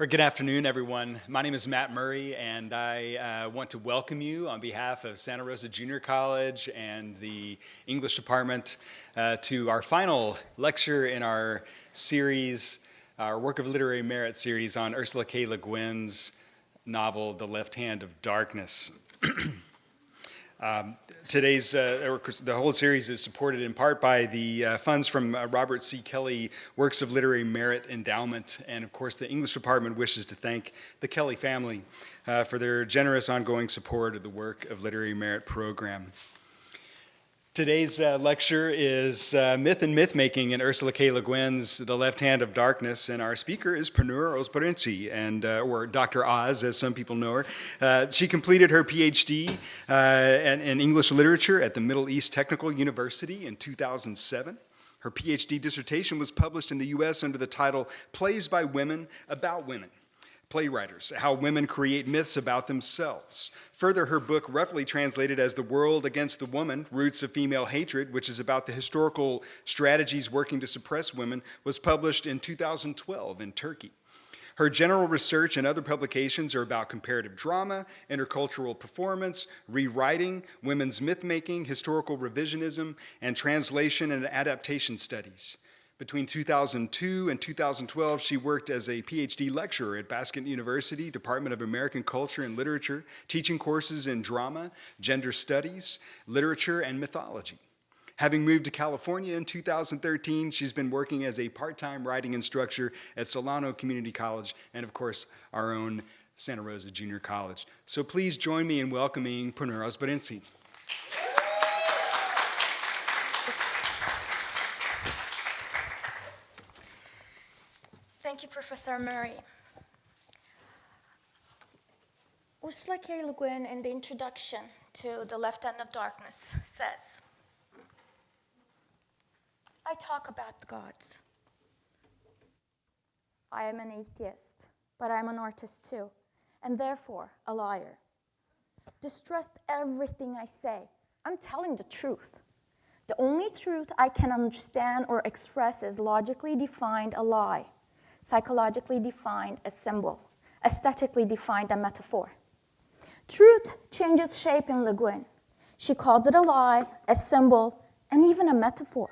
Or good afternoon, everyone. My name is Matt Murray, and I want to welcome you on behalf of Santa Rosa Junior College and the English Department to our final lecture in our series, our Work of Literary Merit series on Ursula K. LeGuin's novel, The Left Hand of Darkness. The whole series is supported in part by the funds from Robert C. Kelly Works of Literary Merit Endowment, and of course the English Department wishes to thank the Kelly family for their generous ongoing support of the Work of Literary Merit program. Today's lecture is Myth and Mythmaking in Ursula K. LeGuin's The Left Hand of Darkness, and our speaker is Purnur Ozbirinci, or Dr. Oz, as some people know her. She completed her PhD in English literature at the Middle East Technical University in 2007. Her PhD dissertation was published in the U.S. under the title Plays by Women About Women. Playwriters, How Women Create Myths About Themselves. Further, her book, roughly translated as The World Against the Woman, Roots of Female Hatred, which is about the historical strategies working to suppress women, was published in 2012 in Turkey. Her general research and other publications are about comparative drama, intercultural performance, rewriting, women's myth-making, historical revisionism, and translation and adaptation studies. Between 2002 and 2012, she worked as a PhD lecturer at Baskin University, Department of American Culture and Literature, teaching courses in drama, gender studies, literature, and mythology. Having moved to California in 2013, she's been working as a part-time writing instructor at Solano Community College and, of course, our own Santa Rosa Junior College. So please join me in welcoming Purnur Ozbirinci. Thank you, Professor Murray. Ursula K. Le Guin, in the introduction to The Left Hand of Darkness, says, I talk about the gods. I am an atheist, but I'm an artist too, and therefore a liar. Distrust everything I say. I'm telling the truth. The only truth I can understand or express is logically defined a lie. Psychologically defined a symbol, aesthetically defined a metaphor. Truth changes shape in Le Guin. She calls it a lie, a symbol, and even a metaphor.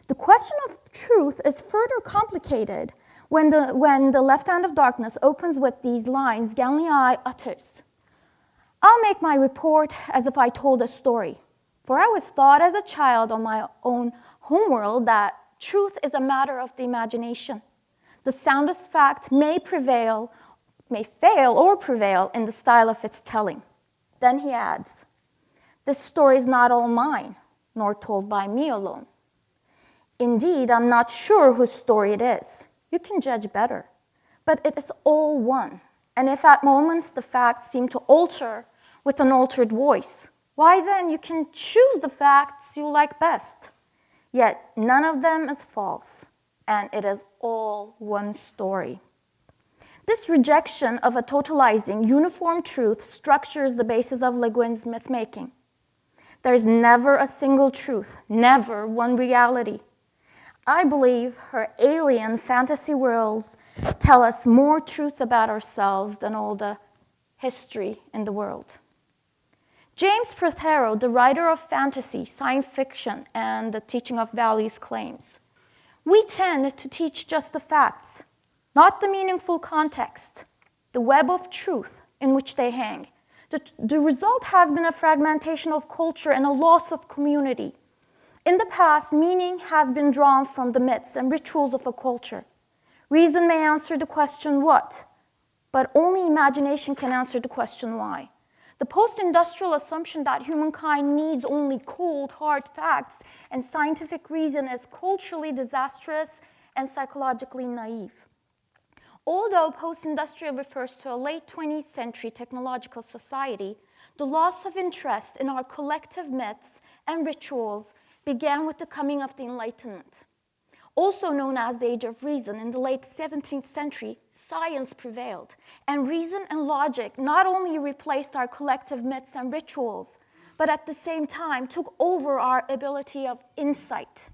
The question of truth is further complicated when the Left Hand of Darkness opens with these lines Galilei utters. I'll make my report as if I told a story, for I was taught as a child on my own homeworld that truth is a matter of the imagination. The soundest fact may fail or prevail in the style of its telling. Then he adds, this story is not all mine, nor told by me alone. Indeed, I'm not sure whose story it is. You can judge better. But it is all one. And if at moments the facts seem to alter with an altered voice, why then you can choose the facts you like best. Yet none of them is false. And it is all one story. This rejection of a totalizing, uniform truth structures the basis of Le Guin's myth-making. There is never a single truth, never one reality. I believe her alien fantasy worlds tell us more truths about ourselves than all the history in the world. James Prothero, the writer of fantasy, science fiction, and the teaching of values, claims, we tend to teach just the facts, not the meaningful context, the web of truth in which they hang. The result has been a fragmentation of culture and a loss of community. In the past, meaning has been drawn from the myths and rituals of a culture. Reason may answer the question what, but only imagination can answer the question why. The post-industrial assumption that humankind needs only cold, hard facts and scientific reason is culturally disastrous and psychologically naive. Although post-industrial refers to a late 20th century technological society, the loss of interest in our collective myths and rituals began with the coming of the Enlightenment. Also known as the Age of Reason, in the late 17th century, science prevailed, and reason and logic not only replaced our collective myths and rituals, but at the same time took over our ability of insight.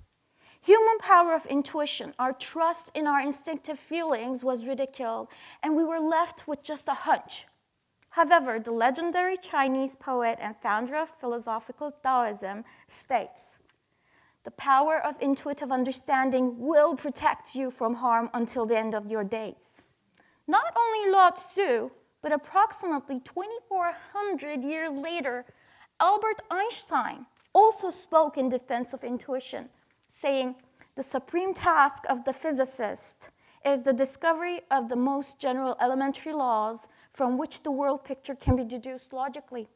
Human power of intuition, our trust in our instinctive feelings was ridiculed, and we were left with just a hunch. However, the legendary Chinese poet and founder of philosophical Taoism states, "The power of intuitive understanding will protect you from harm until the end of your days." Not only Lao Tzu, but approximately 2,400 years later, Albert Einstein also spoke in defense of intuition, saying, "The supreme task of the physicist is the discovery of the most general elementary laws from which the world picture can be deduced logically.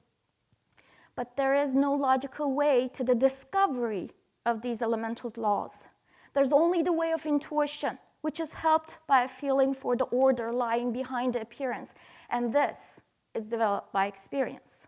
But there is no logical way to the discovery of these elemental laws. There's only the way of intuition, which is helped by a feeling for the order lying behind the appearance, and this is developed by experience."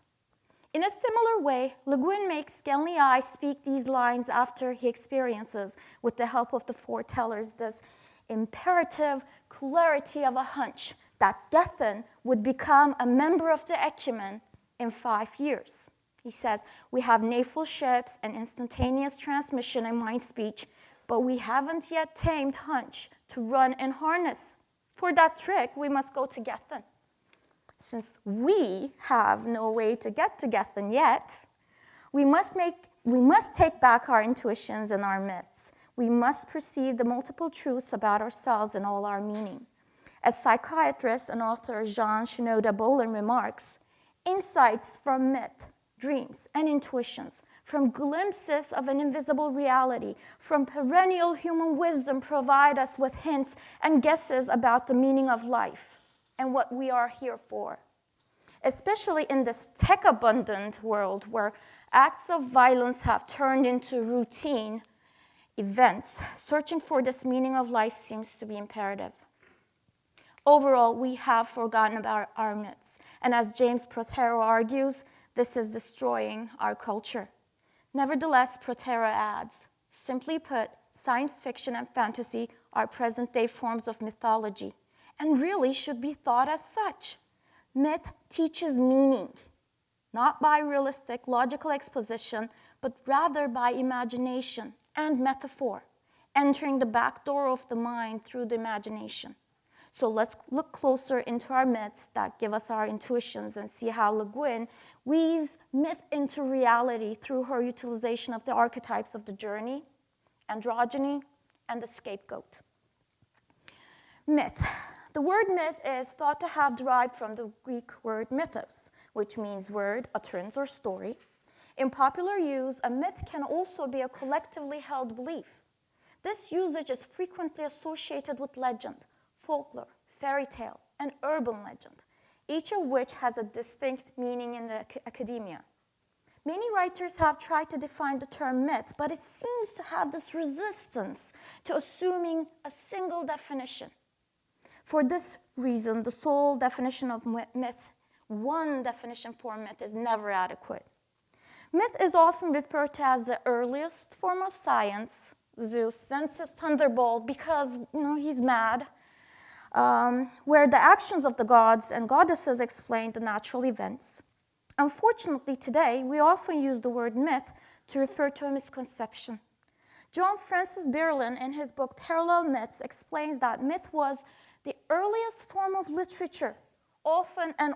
In a similar way, LeGuin makes Genli speak these lines after he experiences, with the help of the foretellers, this imperative clarity of a hunch that Gethen would become a member of the ecumen in 5 years. He says, "We have naval ships and instantaneous transmission and mind speech, but we haven't yet tamed hunch to run in harness. For that trick, we must go to Gethen." Since we have no way to get to Gethen yet, we must take back our intuitions and our myths. We must perceive the multiple truths about ourselves and all our meaning. As psychiatrist and author Jean Shinoda Bolin remarks, "Insights from myth, dreams, and intuitions, from glimpses of an invisible reality, from perennial human wisdom provide us with hints and guesses about the meaning of life and what we are here for." Especially in this tech-abundant world where acts of violence have turned into routine events, searching for this meaning of life seems to be imperative. Overall, we have forgotten about our myths, and as James Prothero argues, this is destroying our culture. Nevertheless, Prothero adds, "Simply put, science fiction and fantasy are present-day forms of mythology, and really should be thought as such. Myth teaches meaning, not by realistic, logical exposition, but rather by imagination and metaphor, entering the back door of the mind through the imagination." So let's look closer into our myths that give us our intuitions and see how LeGuin weaves myth into reality through her utilization of the archetypes of the journey, androgyny, and the scapegoat. Myth. The word myth is thought to have derived from the Greek word mythos, which means word, utterance, or story. In popular use, a myth can also be a collectively held belief. This usage is frequently associated with legend, folklore, fairy tale, and urban legend, each of which has a distinct meaning in the academia. Many writers have tried to define the term myth, but it seems to have this resistance to assuming a single definition. For this reason, the sole definition of myth, one definition for myth, is never adequate. Myth is often referred to as the earliest form of science. Zeus sends his thunderbolt because he's mad, where the actions of the gods and goddesses explain the natural events. Unfortunately, today, we often use the word myth to refer to a misconception. John Francis Berlin, in his book Parallel Myths, explains that myth was the earliest form of literature, often an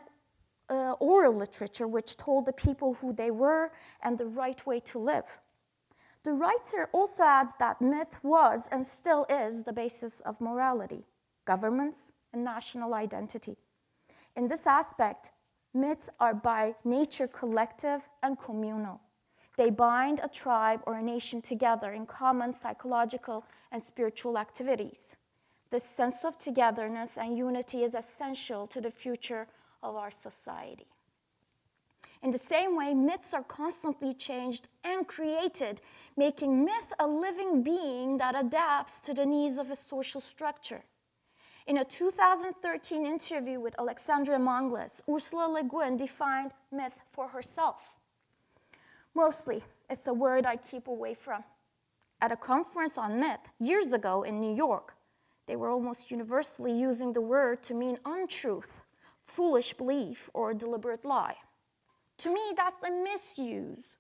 oral literature which told the people who they were and the right way to live. The writer also adds that myth was and still is the basis of morality, governments, and national identity. In this aspect, myths are by nature collective and communal. They bind a tribe or a nation together in common psychological and spiritual activities. This sense of togetherness and unity is essential to the future of our society. In the same way, myths are constantly changed and created, making myth a living being that adapts to the needs of a social structure. In a 2013 interview with Alexandra Mangles, Ursula LeGuin defined myth for herself. "Mostly, it's a word I keep away from. At a conference on myth years ago in New York, they were almost universally using the word to mean untruth, foolish belief, or deliberate lie. To me, that's a misuse.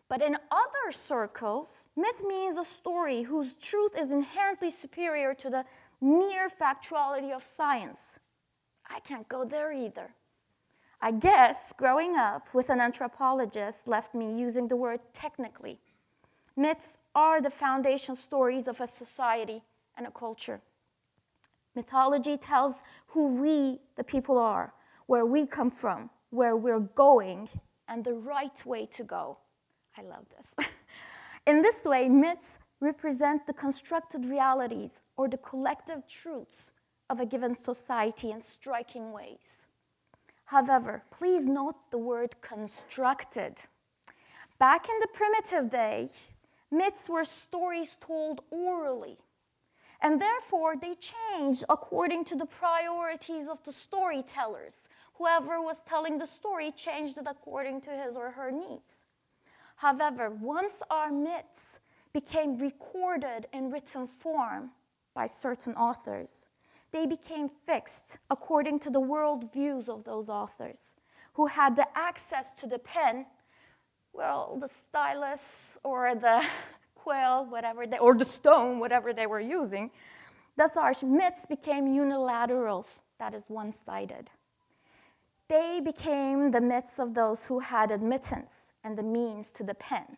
But in other circles, myth means a story whose truth is inherently superior to the mere factuality of science. I can't go there either. I guess growing up with an anthropologist left me using the word technically. Myths are the foundation stories of a society and a culture. Mythology tells who we, the people, are, where we come from, where we're going, and the right way to go. I love this. In this way, myths represent the constructed realities or the collective truths of a given society in striking ways. However, please note the word constructed. Back in the primitive day, myths were stories told orally, and therefore they changed according to the priorities of the storytellers. Whoever was telling the story changed it according to his or her needs. However, once our myths became recorded in written form by certain authors, they became fixed according to the worldviews of those authors, who had the access to the pen, well, the stylus or the quill, or the stone, whatever they were using. Thus, our myths became unilateral, that is one-sided. They became the myths of those who had admittance and the means to the pen.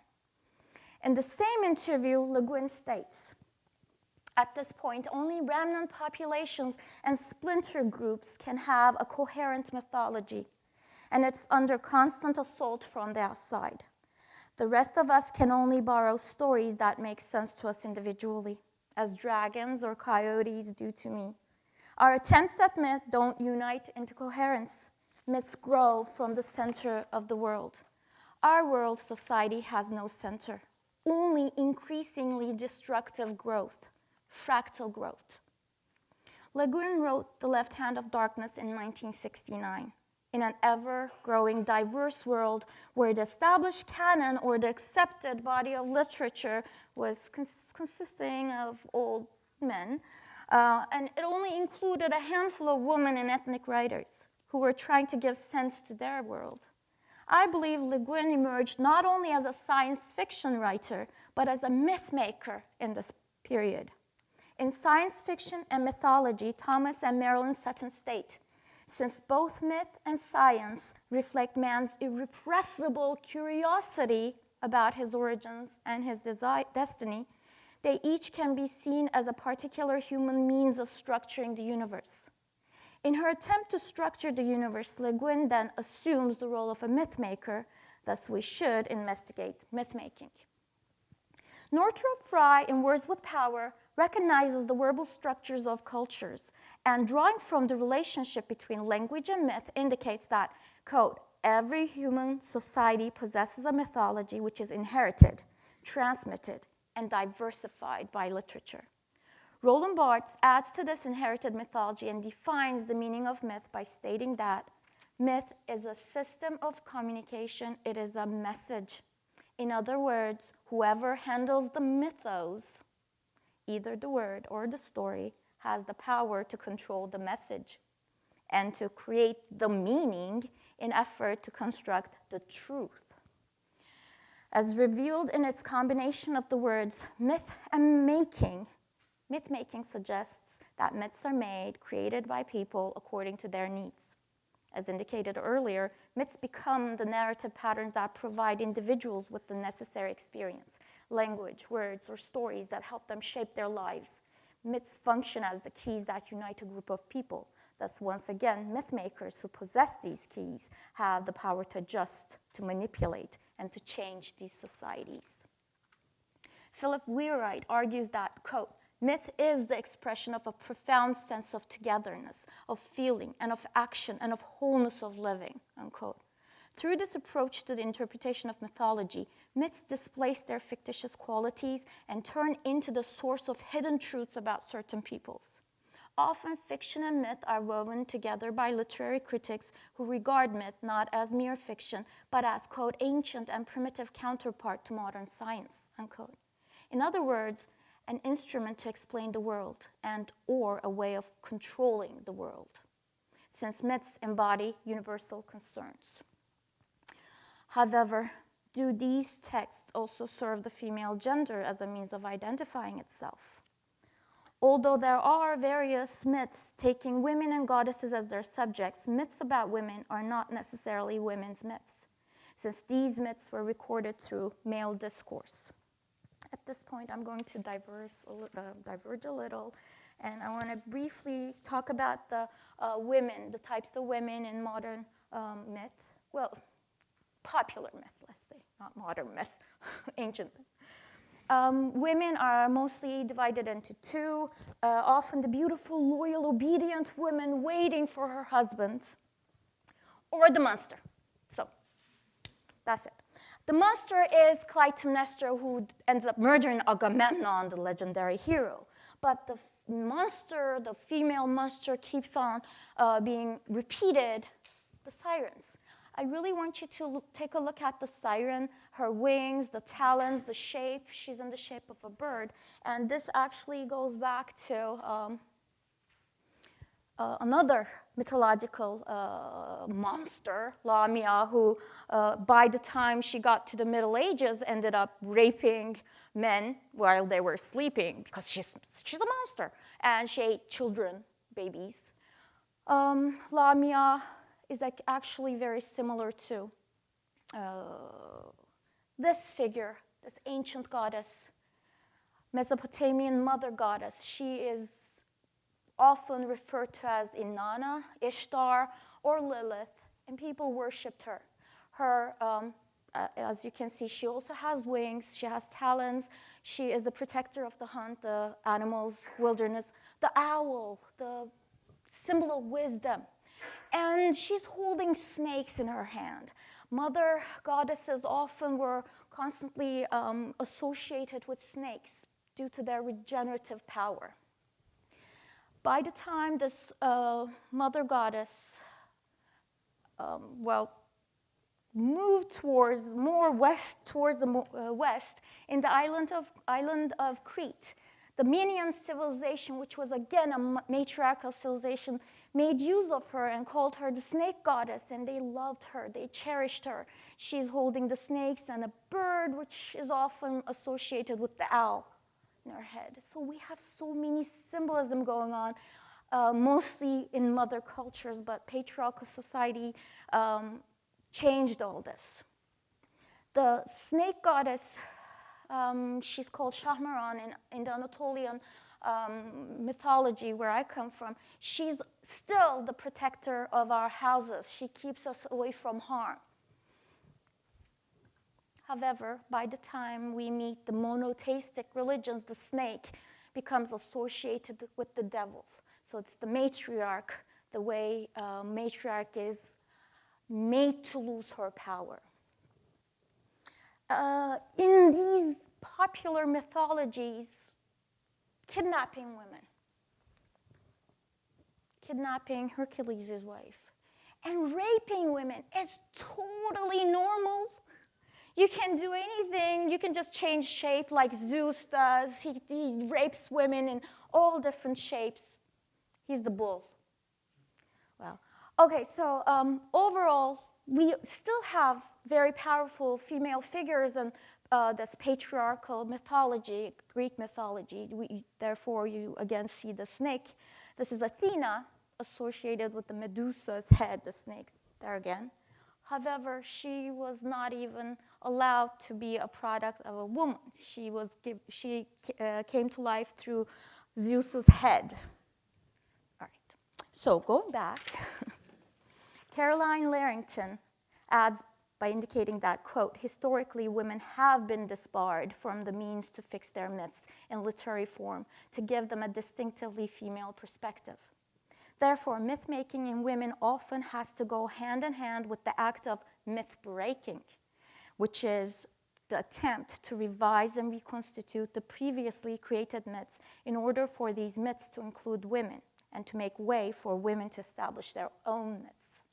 In the same interview, LeGuin's states, at this point, only remnant populations and splinter groups can have a coherent mythology, and it's under constant assault from the outside. The rest of us can only borrow stories that make sense to us individually, as dragons or coyotes do to me. Our attempts at myth don't unite into coherence. Myths grow from the center of the world. Our world society has no center, only increasingly destructive growth. Fractal growth. LeGuin wrote The Left Hand of Darkness in 1969. In an ever-growing diverse world where the established canon or the accepted body of literature was consisting of old men, and it only included a handful of women and ethnic writers who were trying to give sense to their world. I believe LeGuin emerged not only as a science fiction writer, but as a myth maker in this period. In Science Fiction and Mythology, Thomas and Marilyn Sutton state, since both myth and science reflect man's irrepressible curiosity about his origins and his destiny, they each can be seen as a particular human means of structuring the universe. In her attempt to structure the universe, LeGuin then assumes the role of a myth-maker, thus we should investigate myth-making. Northrop Frye, in Words with Power, recognizes the verbal structures of cultures, and drawing from the relationship between language and myth indicates that, quote, every human society possesses a mythology which is inherited, transmitted, and diversified by literature. Roland Barthes adds to this inherited mythology and defines the meaning of myth by stating that myth is a system of communication, it is a message. In other words, whoever handles the mythos, either the word or the story, has the power to control the message and to create the meaning in effort to construct the truth. As revealed in its combination of the words myth and making, myth-making suggests that myths are made, created by people according to their needs. As indicated earlier, myths become the narrative patterns that provide individuals with the necessary experience, language, words, or stories that help them shape their lives. Myths function as the keys that unite a group of people. Thus, once again, myth makers who possess these keys have the power to adjust, to manipulate, and to change these societies. Philip Wheelwright argues that, quote, myth is the expression of a profound sense of togetherness, of feeling, and of action, and of wholeness of living, unquote. Through this approach to the interpretation of mythology, myths displace their fictitious qualities and turn into the source of hidden truths about certain peoples. Often, fiction and myth are woven together by literary critics who regard myth not as mere fiction, but as, quote, ancient and primitive counterpart to modern science, unquote. In other words, an instrument to explain the world and or a way of controlling the world, since myths embody universal concerns. However, do these texts also serve the female gender as a means of identifying itself? Although there are various myths taking women and goddesses as their subjects, myths about women are not necessarily women's myths, since these myths were recorded through male discourse. At this point, I'm going to diverge a little, and I want to briefly talk about the women, the types of women in modern myth. Well, popular myth, let's say, not modern myth, ancient myth. Women are mostly divided into two, often the beautiful, loyal, obedient woman waiting for her husband, or the monster. So that's it. The monster is Clytemnestra, who ends up murdering Agamemnon, the legendary hero. But the monster, the female monster, keeps on being repeated, the sirens. I really want you to take a look at the siren, her wings, the talons, the shape. She's in the shape of a bird. And this actually goes back to another mythological monster, Lamia, who by the time she got to the Middle Ages ended up raping men while they were sleeping because she's a monster. And she ate children, babies. Lamia is actually very similar to this figure, this ancient goddess, Mesopotamian mother goddess. She is often referred to as Inanna, Ishtar, or Lilith, and people worshipped her. As you can see, she also has wings, she has talons, she is the protector of the hunt, the animals, wilderness, the owl, the symbol of wisdom. And she's holding snakes in her hand. Mother goddesses often were constantly associated with snakes due to their regenerative power. By the time this mother goddess, moved towards more west, towards the west, in the island of Crete, the Minoan civilization, which was again a matriarchal civilization, made use of her and called her the snake goddess, and they loved her, they cherished her. She's holding the snakes and a bird, which is often associated with the owl in her head. So we have so many symbolism going on, mostly in mother cultures, but patriarchal society changed all this. The snake goddess, she's called Shahmaran in the Anatolian mythology where I come from. She's still the protector of our houses. She keeps us away from harm. However, by the time we meet the monotheistic religions, the snake becomes associated with the devil. So it's the matriarch, the way matriarch is made to lose her power. In these popular mythologies, kidnapping women, kidnapping Hercules' wife, and raping women is totally normal. You can do anything. You can just change shape like Zeus does. He rapes women in all different shapes. He's the bull. Well, okay, so overall, we still have very powerful female figures in this patriarchal mythology, Greek mythology. Therefore, you again see the snake. This is Athena, associated with the Medusa's head, the snakes there again. However, she was not even allowed to be a product of a woman. She came to life through Zeus's head. All right, so going back, Caroline Larrington adds by indicating that, quote, historically, women have been disbarred from the means to fix their myths in literary form to give them a distinctively female perspective. Therefore, myth-making in women often has to go hand in hand with the act of myth-breaking, which is the attempt to revise and reconstitute the previously created myths in order for these myths to include women and to make way for women to establish their own myths.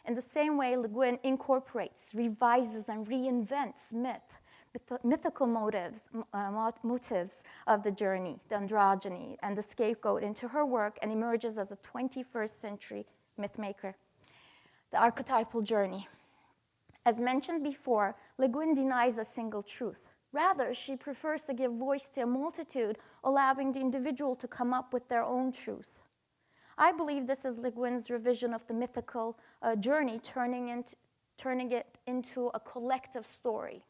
In the same way, LeGuin incorporates, revises, and reinvents mythical motives of the journey, the androgyny, and the scapegoat into her work and emerges as a 21st century mythmaker. The archetypal journey. As mentioned before, LeGuin denies a single truth. Rather, she prefers to give voice to a multitude, allowing the individual to come up with their own truth. I believe this is LeGuin's revision of the mythical journey, turning it into a collective story.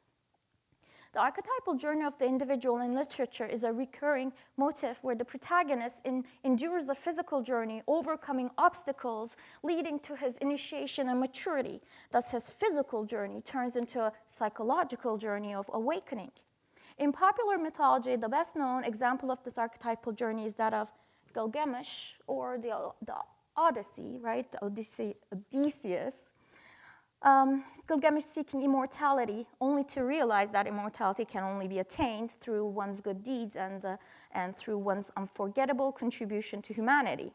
The archetypal journey of the individual in literature is a recurring motif where the protagonist endures a physical journey, overcoming obstacles, leading to his initiation and maturity. Thus, his physical journey turns into a psychological journey of awakening. In popular mythology, the best-known example of this archetypal journey is that of Gilgamesh, or the Odyssey, right? Odysseus. Gilgamesh seeking immortality, only to realize that immortality can only be attained through one's good deeds and through one's unforgettable contribution to humanity.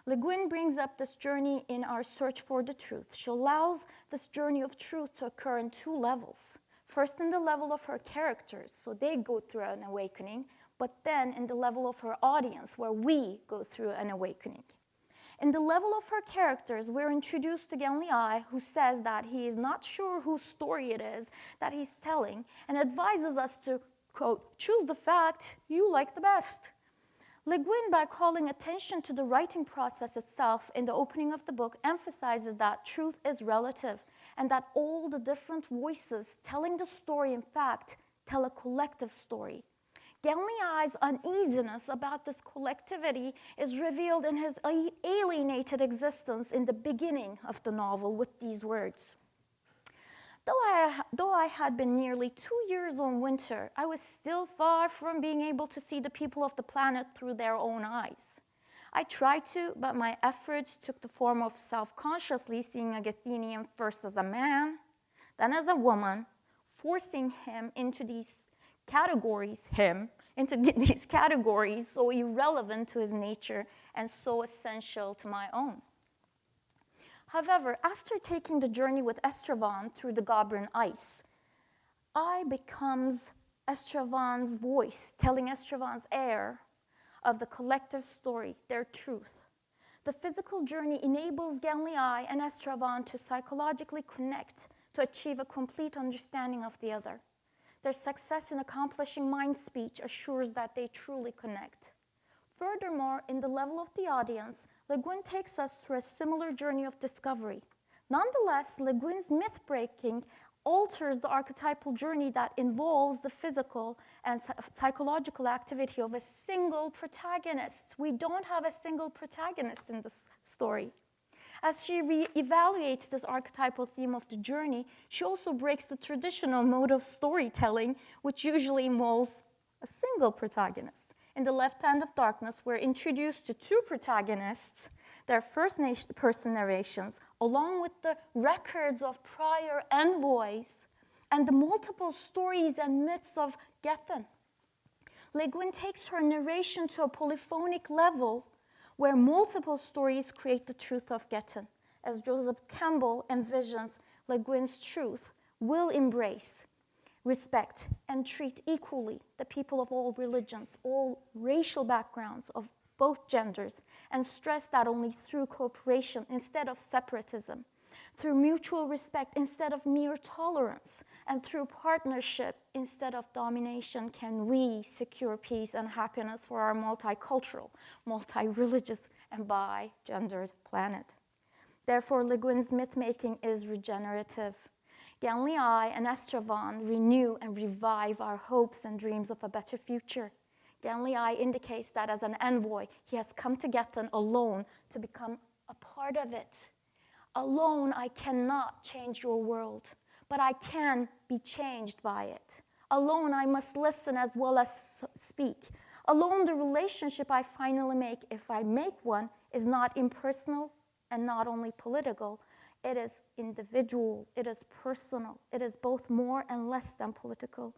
LeGuin brings up this journey in our search for the truth. She allows this journey of truth to occur in two levels. First, in the level of her characters, so they go through an awakening, but then in the level of her audience, where we go through an awakening. In the level of her characters, we're introduced to Genli, who says that he is not sure whose story it is that he's telling, and advises us to, quote, choose the fact you like the best. LeGuin, by calling attention to the writing process itself in the opening of the book, emphasizes that truth is relative, and that all the different voices telling the story, in fact, tell a collective story. Genli's uneasiness about this collectivity is revealed in his alienated existence in the beginning of the novel with these words. Though I had been nearly 2 years on winter, I was still far from being able to see the people of the planet through their own eyes. I tried to, but my efforts took the form of self-consciously seeing a Gethenian first as a man, then as a woman, forcing him into these categories so irrelevant to his nature and so essential to my own. However, after taking the journey with Estroven through the Gobrin ice, I becomes Estroven's voice, telling Estroven's heir of the collective story, their truth. The physical journey enables Genli and Estroven to psychologically connect, to achieve a complete understanding of the other. Their success in accomplishing mind speech assures that they truly connect. Furthermore, in the level of the audience, LeGuin takes us through a similar journey of discovery. Nonetheless, LeGuin's myth-breaking alters the archetypal journey that involves the physical and psychological activity of a single protagonist. We don't have a single protagonist in this story. As she re-evaluates this archetypal theme of the journey, she also breaks the traditional mode of storytelling, which usually involves a single protagonist. In The Left Hand of Darkness, we're introduced to two protagonists, their first-person narrations, along with the records of prior envoys and the multiple stories and myths of Gethen. LeGuin takes her narration to a polyphonic level where multiple stories create the truth of Gethen. As Joseph Campbell envisions, LeGuin's truth will embrace, respect, and treat equally the people of all religions, all racial backgrounds of both genders, and stress that only through cooperation instead of separatism, through mutual respect instead of mere tolerance, and through partnership instead of domination can we secure peace and happiness for our multicultural, multi-religious, and bi-gendered planet. Therefore, LeGuin's myth-making is regenerative. Genli and Estroven renew and revive our hopes and dreams of a better future. Genli indicates that as an envoy, he has come to Gethen alone to become a part of it. Alone, I cannot change your world, but I can be changed by it. Alone, I must listen as well as speak. Alone, the relationship I finally make, if I make one, is not impersonal and not only political. It is individual, it is personal, it is both more and less than political.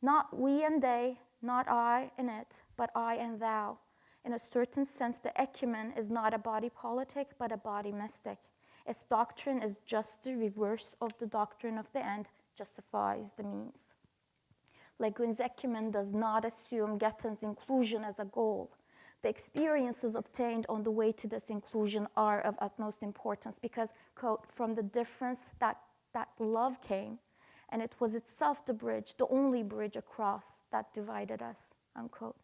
Not we and they, not I and it, but I and thou. In a certain sense, the ecumen is not a body politic, but a body mystic. Its doctrine is just the reverse of the doctrine of the end justifies the means. LeGuin's ecumen does not assume Gethen's inclusion as a goal. The experiences obtained on the way to this inclusion are of utmost importance because, quote, from the difference that that love came, and it was itself the bridge, the only bridge across that divided us, unquote.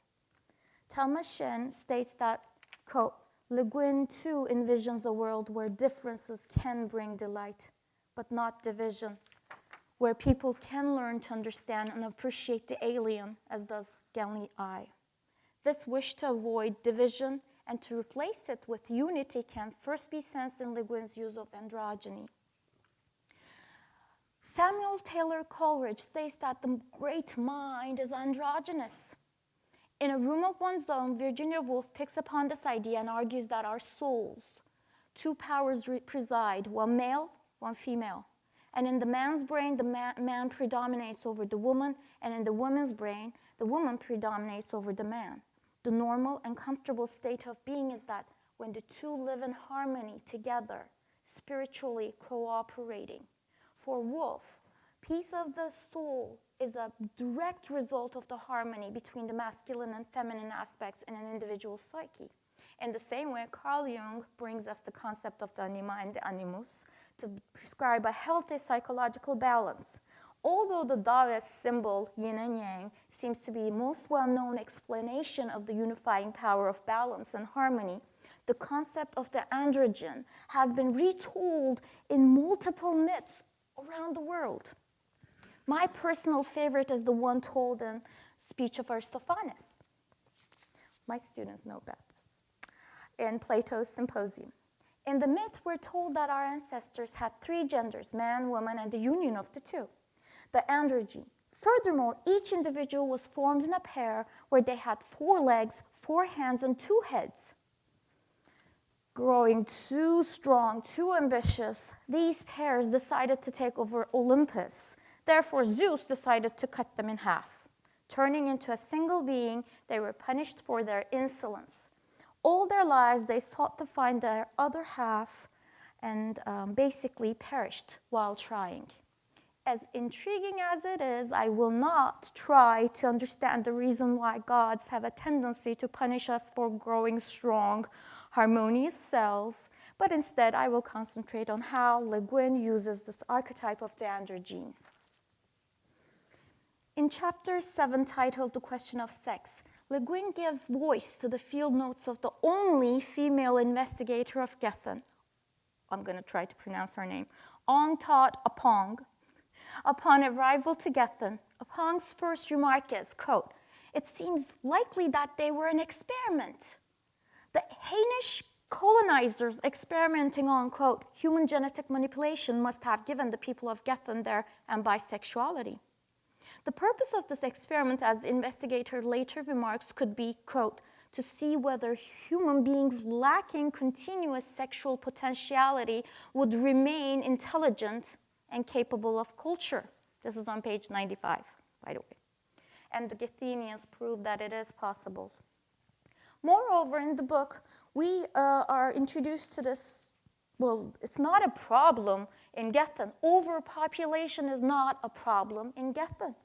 Thelma Shen states that, quote, Le Guin too envisions a world where differences can bring delight, but not division, where people can learn to understand and appreciate the alien, as does Genli I. This wish to avoid division and to replace it with unity can first be sensed in LeGuin's use of androgyny. Samuel Taylor Coleridge states that the great mind is androgynous. In A Room of One's Own, Virginia Woolf picks upon this idea and argues that our souls, two powers preside, one male, one female. And in the man's brain, the man predominates over the woman, and in the woman's brain, the woman predominates over the man. The normal and comfortable state of being is that when the two live in harmony together, spiritually cooperating. For Woolf, peace of the soul is a direct result of the harmony between the masculine and feminine aspects in an individual's psyche. In the same way, Carl Jung brings us the concept of the anima and the animus to prescribe a healthy psychological balance. Although the Taoist symbol, yin and yang, seems to be the most well-known explanation of the unifying power of balance and harmony, the concept of the androgen has been retold in multiple myths around the world. My personal favorite is the one told in Speech of Aristophanes. My students know about this. In Plato's Symposium. In the myth, we're told that our ancestors had three genders, man, woman, and the union of the two, the androgyne. Furthermore, each individual was formed in a pair where they had 4 legs, 4 hands, and 2 heads. Growing too strong, too ambitious, these pairs decided to take over Olympus. Therefore, Zeus decided to cut them in half. Turning into a single being, they were punished for their insolence. All their lives, they sought to find their other half and basically perished while trying. As intriguing as it is, I will not try to understand the reason why gods have a tendency to punish us for growing strong, harmonious cells, but instead I will concentrate on how Le Guin uses this archetype of the androgyne. In chapter 7, titled The Question of Sex, Le Guin gives voice to the field notes of the only female investigator of Gethen. I'm going to try to pronounce her name. Ong Tot Apong. Upon arrival to Gethen, Apong's first remark is, quote, "It seems likely that they were an experiment." The Hainish colonizers experimenting on, quote, "human genetic manipulation must have given the people of Gethen their bisexuality." The purpose of this experiment, as the investigator later remarks, could be, quote, "to see whether human beings lacking continuous sexual potentiality would remain intelligent and capable of culture." This is on page 95, by the way. And the Gethenians prove that it is possible. Moreover, in the book, we are introduced to this, well, it's not a problem in Gethen. Overpopulation is not a problem in Gethen.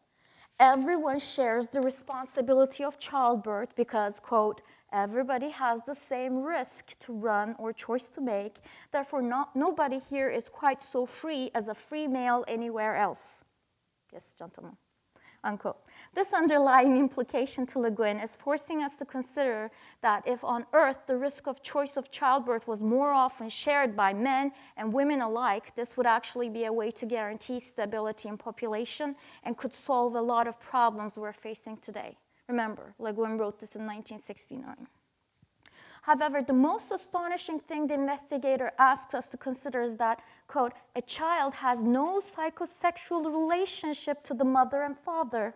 Everyone shares the responsibility of childbirth because, quote, "everybody has the same risk to run or choice to make. Therefore, nobody here is quite so free as a free male anywhere else." Yes, gentlemen. Unquote. This underlying implication to Le Guin is forcing us to consider that if on Earth the risk of choice of childbirth was more often shared by men and women alike, this would actually be a way to guarantee stability in population and could solve a lot of problems we're facing today. Remember, Le Guin wrote this in 1969. However, the most astonishing thing the investigator asks us to consider is that, quote, "a child has no psychosexual relationship to the mother and father.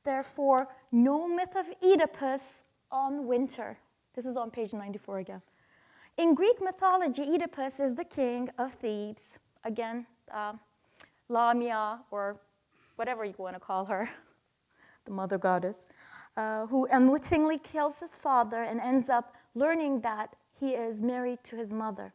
Therefore, no myth of Oedipus on winter." This is on page 94 again. In Greek mythology, Oedipus is the king of Thebes. Again, Lamia, or whatever you want to call her, the mother goddess, who unwittingly kills his father and ends up learning that he is married to his mother.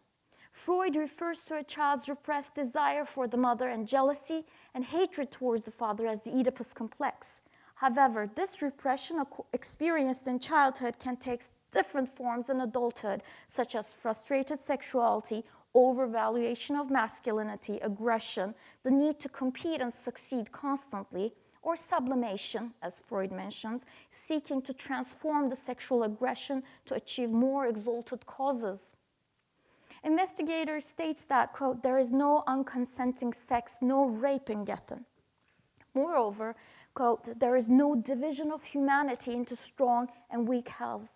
Freud refers to a child's repressed desire for the mother and jealousy and hatred towards the father as the Oedipus complex. However, this repression experienced in childhood can take different forms in adulthood, such as frustrated sexuality overvaluation of masculinity, aggression, the need to compete and succeed constantly, or sublimation, as Freud mentions, seeking to transform the sexual aggression to achieve more exalted causes. Investigator states that, quote, there is no unconsenting sex, no rape in Gethen. Moreover, quote, there is no division of humanity into strong and weak halves,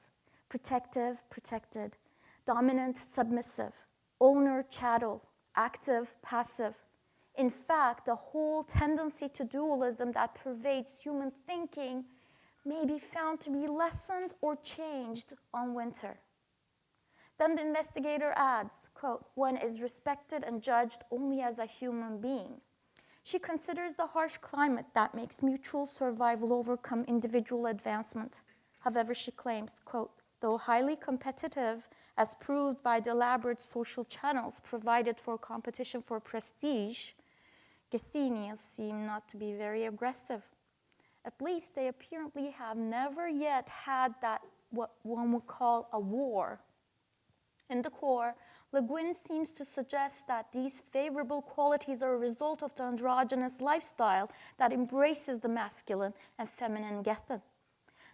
protective, protected, dominant, submissive, owner, chattel, active, passive. In fact, the whole tendency to dualism that pervades human thinking may be found to be lessened or changed on winter. Then the investigator adds, quote, one is respected and judged only as a human being. She considers the harsh climate that makes mutual survival overcome individual advancement. However, she claims, quote, though highly competitive, as proved by the elaborate social channels provided for competition for prestige, Gethenians seem not to be very aggressive. At least they apparently have never yet had that what one would call a war. In the core, LeGuin's seems to suggest that these favorable qualities are a result of the androgynous lifestyle that embraces the masculine and feminine Gethen.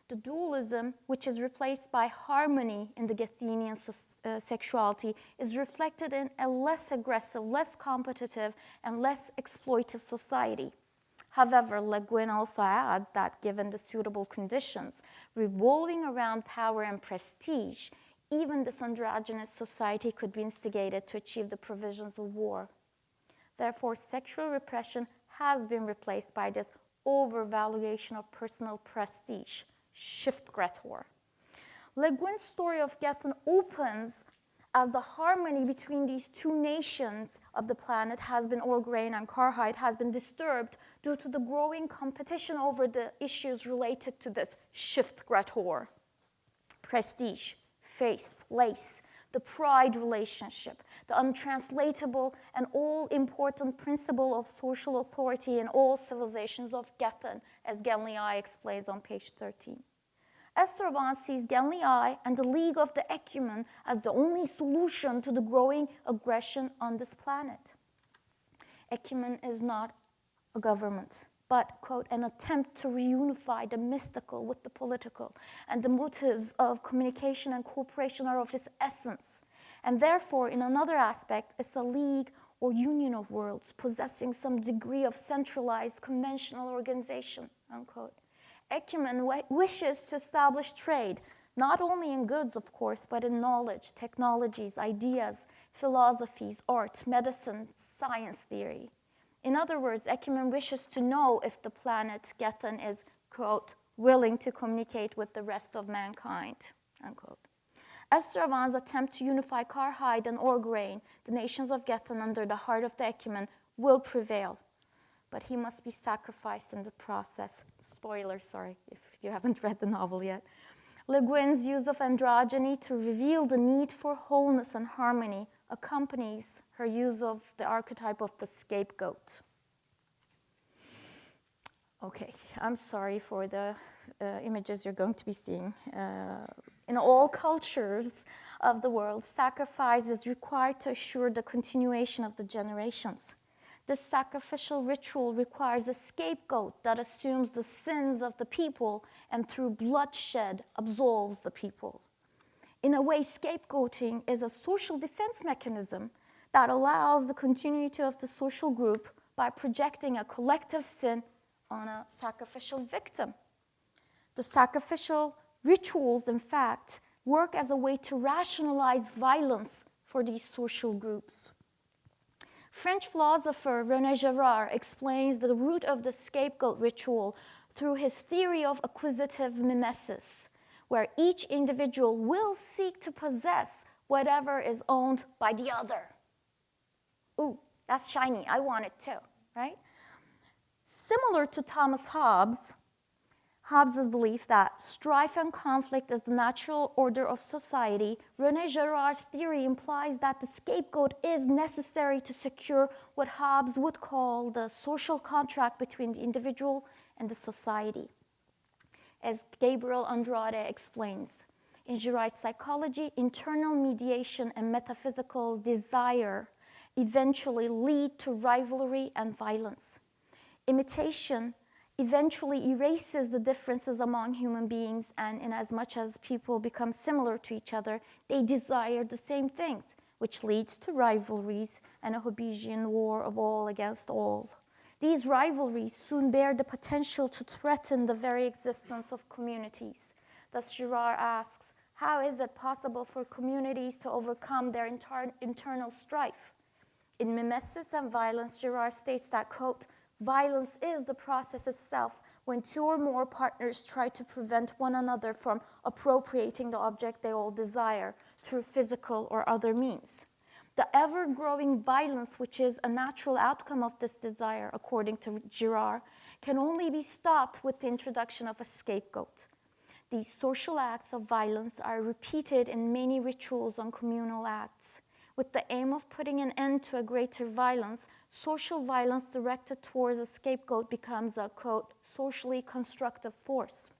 The dualism, which is replaced by harmony in the Gethenian sexuality, is reflected in a less aggressive, less competitive, and less exploitive society. However, LeGuin also adds that given the suitable conditions revolving around power and prestige, even this androgynous society could be instigated to achieve the provisions of war. Therefore, sexual repression has been replaced by this overvaluation of personal prestige, Shiftgretor. LeGuin's story of Gethen opens as the harmony between these two nations of the planet has been, Orgrain and Karhide, has been disturbed due to the growing competition over the issues related to this Shiftgretor. Prestige, face, place, the pride relationship, the untranslatable and all-important principle of social authority in all civilizations of Gethen, as Genlii explains on page 13. Estroven sees Genlii and the League of the Ecumen as the only solution to the growing aggression on this planet. Ecumen is not a government, but, quote, an attempt to reunify the mystical with the political, and the motives of communication and cooperation are of its essence. And therefore, in another aspect, it's a league or union of worlds possessing some degree of centralized conventional organization, unquote. Ecumen wishes to establish trade, not only in goods, of course, but in knowledge, technologies, ideas, philosophies, art, medicine, science theory. In other words, Ecumen wishes to know if the planet Gethen is, quote, willing to communicate with the rest of mankind, unquote. Estroven's attempt to unify Karhide and Orgrain, the nations of Gethen under the heart of the Ecumen, will prevail. But he must be sacrificed in the process. Spoiler, sorry, if you haven't read the novel yet. LeGuin's use of androgyny to reveal the need for wholeness and harmony accompanies her use of the archetype of the scapegoat. Okay, I'm sorry for the images you're going to be seeing. In all cultures of the world, sacrifice is required to assure the continuation of the generations. This sacrificial ritual requires a scapegoat that assumes the sins of the people and through bloodshed absolves the people. In a way, scapegoating is a social defense mechanism that allows the continuity of the social group by projecting a collective sin on a sacrificial victim. The sacrificial rituals, in fact, work as a way to rationalize violence for these social groups. French philosopher René Girard explains the root of the scapegoat ritual through his theory of acquisitive mimesis, where each individual will seek to possess whatever is owned by the other. Ooh, that's shiny, I want it too, right? Similar to Thomas Hobbes' belief that strife and conflict is the natural order of society, René Girard's theory implies that the scapegoat is necessary to secure what Hobbes would call the social contract between the individual and the society. As Gabriel Andrade explains, In Girard's psychology, internal mediation and metaphysical desire eventually lead to rivalry and violence. Imitation eventually erases the differences among human beings, and in as much as people become similar to each other, they desire the same things, which leads to rivalries and a Hobbesian war of all against all. These rivalries soon bear the potential to threaten the very existence of communities. Thus, Girard asks, how is it possible for communities to overcome their internal strife? In Mimesis and Violence, Girard states that, quote, violence is the process itself when two or more partners try to prevent one another from appropriating the object they all desire through physical or other means. The ever-growing violence, which is a natural outcome of this desire, according to Girard, can only be stopped with the introduction of a scapegoat. These social acts of violence are repeated in many rituals on communal acts. With the aim of putting an end to a greater violence, social violence directed towards a scapegoat becomes a, quote, socially constructive force.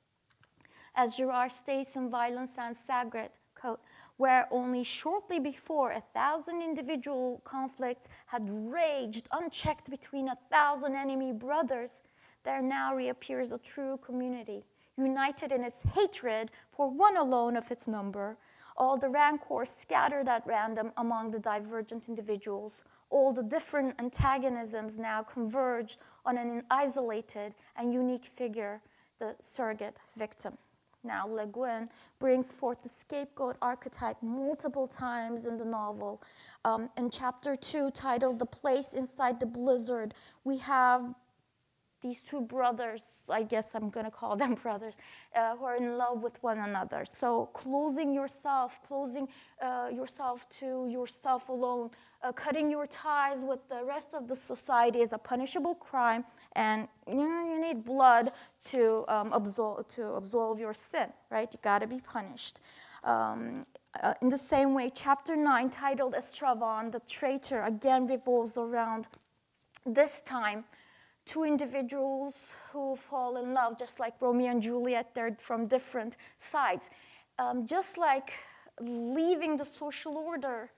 As Girard states in Violence and Sagret, quote, where only shortly before 1,000 individual conflicts had raged unchecked between 1,000 enemy brothers, there now reappears a true community, united in its hatred for one alone of its number, all the rancor scattered at random among the divergent individuals, all the different antagonisms now converged on an isolated and unique figure, the surrogate victim. Now, LeGuin brings forth the scapegoat archetype multiple times in the novel. In chapter 2, titled The Place Inside the Blizzard, we have these two brothers, I guess I'm going to call them brothers, who are in love with one another. So closing yourself to yourself alone, cutting your ties with the rest of the society is a punishable crime, and you need blood to absolve your sin, right? You got to be punished. In the same way, chapter 9, titled Estroven, the traitor, again revolves around, this time, two individuals who fall in love, just like Romeo and Juliet, they're from different sides. Just like leaving the social order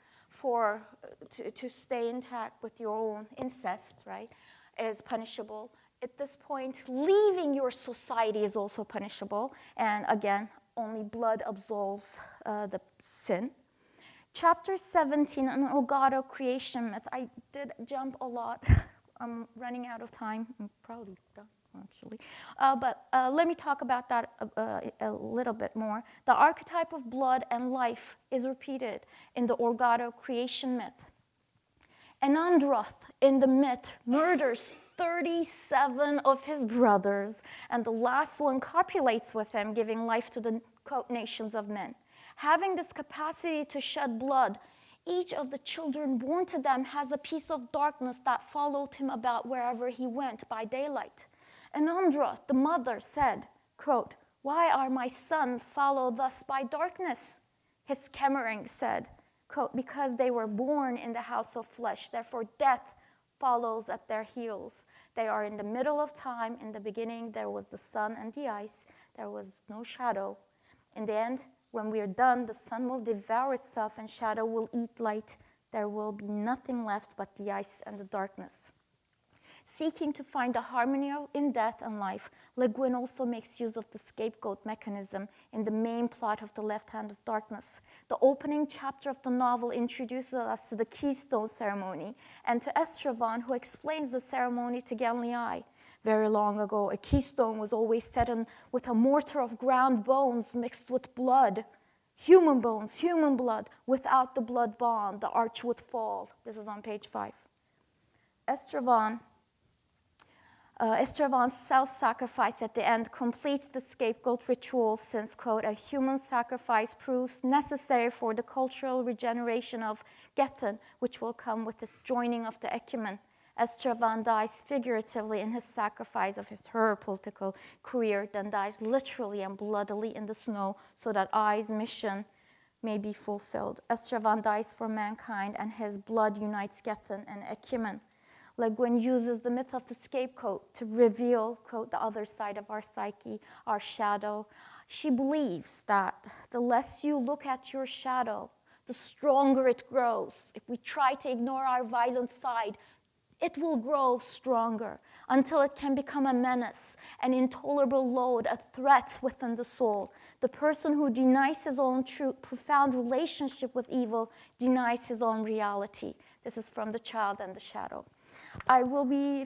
to stay intact with your own incest, right, is punishable. At this point, leaving your society is also punishable. And again, only blood absolves the sin. Chapter 17, an Elgato creation myth. I did jump a lot. I'm running out of time. I'm probably done, actually. But let me talk about that a little bit more. The archetype of blood and life is repeated in the Elgato creation myth. Anandroth, in the myth, murders 37 of his brothers, and the last one copulates with him, giving life to the, quote, nations of men. Having this capacity to shed blood, each of the children born to them has a piece of darkness that followed him about wherever he went by daylight. Anandra, the mother, said, quote, why are my sons followed thus by darkness? His Kemmering said, quote, because they were born in the house of flesh, therefore death follows at their heels. They are in the middle of time. In the beginning, there was the sun and the ice. There was no shadow. In the end, when we are done, the sun will devour itself and shadow will eat light. There will be nothing left but the ice and the darkness. Seeking to find a harmony in death and life, Le Guin also makes use of the scapegoat mechanism in the main plot of The Left Hand of Darkness. The opening chapter of the novel introduces us to the keystone ceremony and to Estroven, who explains the ceremony to Genlii. Very long ago, a keystone was always set in with a mortar of ground bones mixed with blood. Human bones, human blood. Without the blood bond, the arch would fall. This is on page 5. Estroven's self-sacrifice at the end completes the scapegoat ritual since, quote, a human sacrifice proves necessary for the cultural regeneration of Gethen, which will come with this joining of the ecumen. Estroven dies figuratively in his sacrifice of her political career, then dies literally and bloodily in the snow so that I's mission may be fulfilled. Estroven dies for mankind, and his blood unites Gethen and ecumen. Le Guin uses the myth of the scapegoat to reveal, quote, the other side of our psyche, our shadow. She believes that the less you look at your shadow, the stronger it grows. If we try to ignore our violent side, it will grow stronger until it can become a menace, an intolerable load, a threat within the soul. The person who denies his own true, profound relationship with evil denies his own reality. This is from The Child and the Shadow. I'm going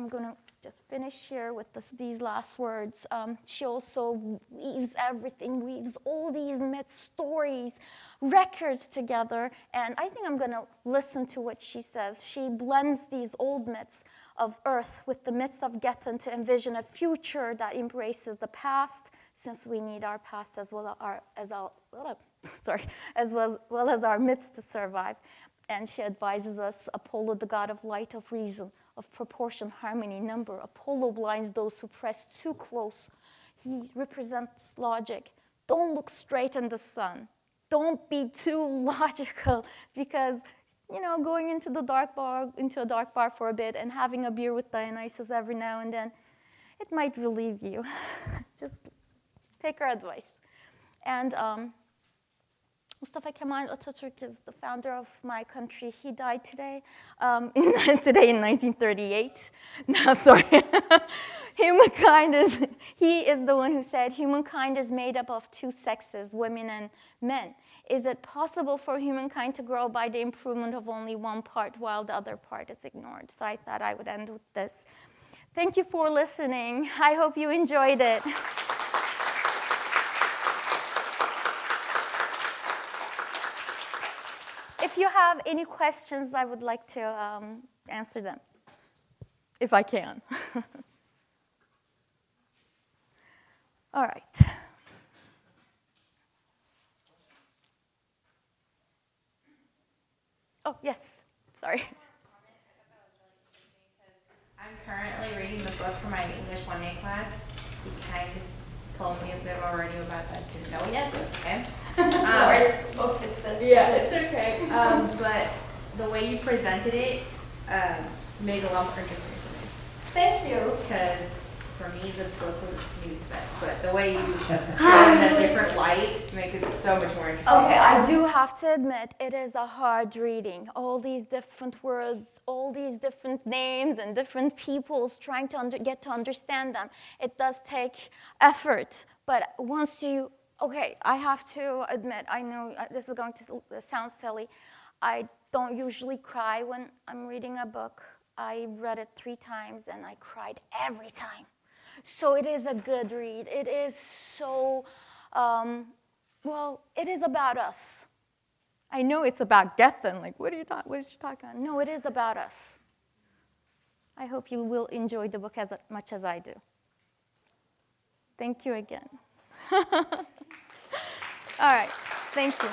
to just finish here with these last words. She also weaves everything, weaves all these myths, stories, records together, and I think I'm going to listen to what she says. She blends these old myths of Earth with the myths of Gethen to envision a future that embraces the past, since we need our past as well as our myths to survive. And she advises us, Apollo, the god of light, of reason, of proportion, harmony, number. Apollo blinds those who press too close. He represents logic. Don't look straight in the sun. Don't be too logical, because, you know, going into a dark bar for a bit and having a beer with Dionysus every now and then, it might relieve you. Just take her advice. And Mustafa Kemal Atatürk is the founder of my country. He died today, in 1938. No, sorry. He is the one who said, humankind is made up of two sexes, women and men. Is it possible for humankind to grow by the improvement of only one part while the other part is ignored? So I thought I would end with this. Thank you for listening. I hope you enjoyed it. If you have any questions, I would like to answer them, if I can. All right. Oh, yes, sorry. I'm currently reading the book for my English 1A class. He kind of told me a bit already about that. Didn't know yet, but it's okay. Sorry. Yeah, it's okay. But the way you presented it made it a lot more interesting for me. Thank you. Because for me, the book was a snooze fest, but the way you show it in a different light makes it so much more interesting. Okay, I do have to admit, it is a hard reading. All these different words, all these different names and different peoples, trying to get to understand them. It does take effort, but once you, okay, I have to admit, I know this is going to sound silly. I don't usually cry when I'm reading a book. I read it 3 times and I cried every time. So it is a good read. It is so, well, it is about us. I know it's about Gethen. Like, what is she talking about? No, it is about us. I hope you will enjoy the book as much as I do. Thank you again. All right, thank you.